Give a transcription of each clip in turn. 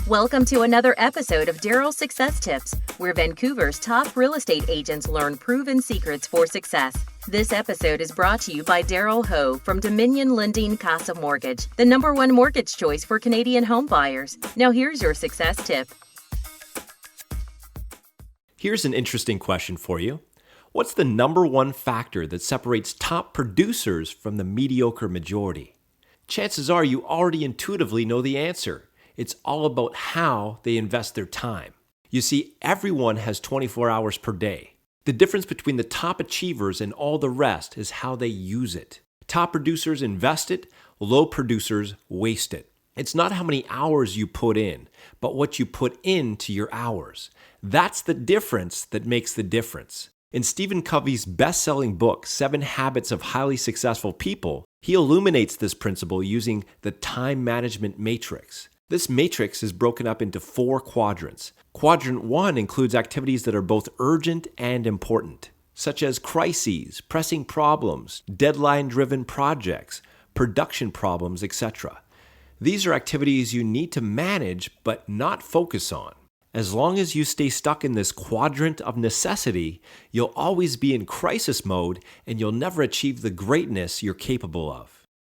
Welcome to another episode of Darryl's Success Tips, where Vancouver's top real estate agents learn proven secrets for success. This episode is brought to you by Darryl Ho from Dominion Lending Casa Mortgage, the #1 mortgage choice for Canadian home buyers. Now here's your success tip. Here's an interesting question for you. What's the #1 factor that separates top producers from the mediocre majority? Chances are you already intuitively know the answer. It's all about how they invest their time. You see, everyone has 24 hours per day. The difference between the top achievers and all the rest is how they use it. Top producers invest it, low producers waste it. It's not how many hours you put in, but what you put into your hours. That's the difference that makes the difference. In Stephen Covey's best-selling book, 7 Habits of Highly Successful People, he illuminates this principle using the time management matrix. This matrix is broken up into 4 quadrants. Quadrant 1 includes activities that are both urgent and important, such as crises, pressing problems, deadline-driven projects, production problems, etc. These are activities you need to manage but not focus on. As long as you stay stuck in this quadrant of necessity, you'll always be in crisis mode and you'll never achieve the greatness you're capable of.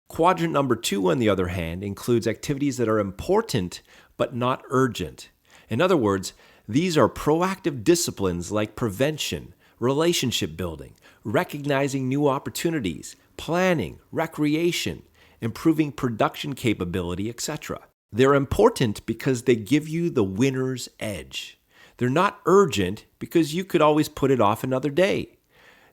Quadrant number 2, on the other hand, includes activities that are important but not urgent. In other words, these are proactive disciplines like prevention, relationship building, recognizing new opportunities, planning, recreation, improving production capability, etc. They're important because they give you the winner's edge. They're not urgent because you could always put it off another day.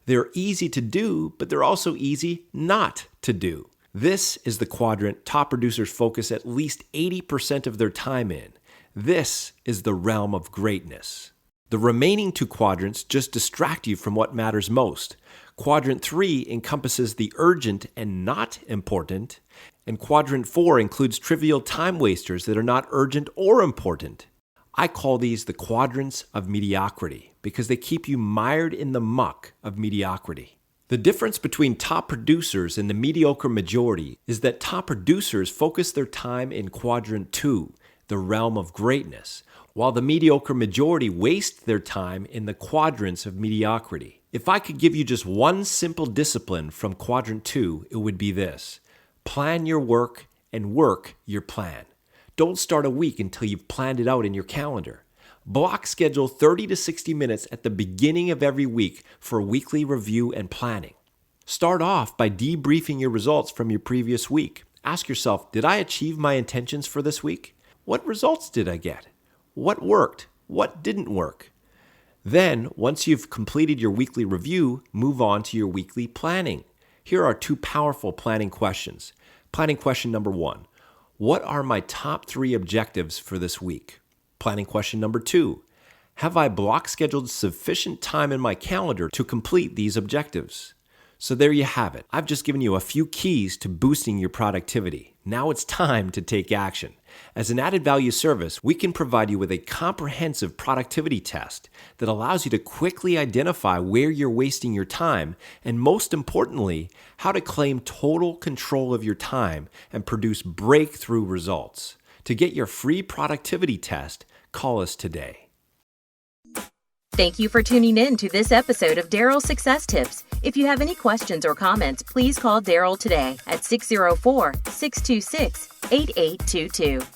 They're easy to do, but they're also easy not to do. This is the quadrant top producers focus at least 80% of their time in. This is the realm of greatness. The remaining 2 quadrants just distract you from what matters most. Quadrant 3 encompasses the urgent and not important, and Quadrant 4 includes trivial time wasters that are not urgent or important. I call these the quadrants of mediocrity because they keep you mired in the muck of mediocrity. The difference between top producers and the mediocre majority is that top producers focus their time in Quadrant 2, the realm of greatness, while the mediocre majority waste their time in the quadrants of mediocrity. If I could give you just one simple discipline from Quadrant 2, it would be this: plan your work and work your plan. Don't start a week until you've planned it out in your calendar. Block schedule 30 to 60 minutes at the beginning of every week for weekly review and planning. Start off by debriefing your results from your previous week. Ask yourself, did I achieve my intentions for this week? What results did I get? What worked? What didn't work? Then, once you've completed your weekly review, move on to your weekly planning. Here are 2 powerful planning questions. Planning question number 1. What are my top 3 objectives for this week? Planning question number 2. Have I block scheduled sufficient time in my calendar to complete these objectives? So there you have it. I've just given you a few keys to boosting your productivity. Now it's time to take action. As an added value service, we can provide you with a comprehensive productivity test that allows you to quickly identify where you're wasting your time and, most importantly, how to claim total control of your time and produce breakthrough results. To get your free productivity test, call us today. Thank you for tuning in to this episode of Darryl's Success Tips. If you have any questions or comments, please call Darryl today at 604-626-8822.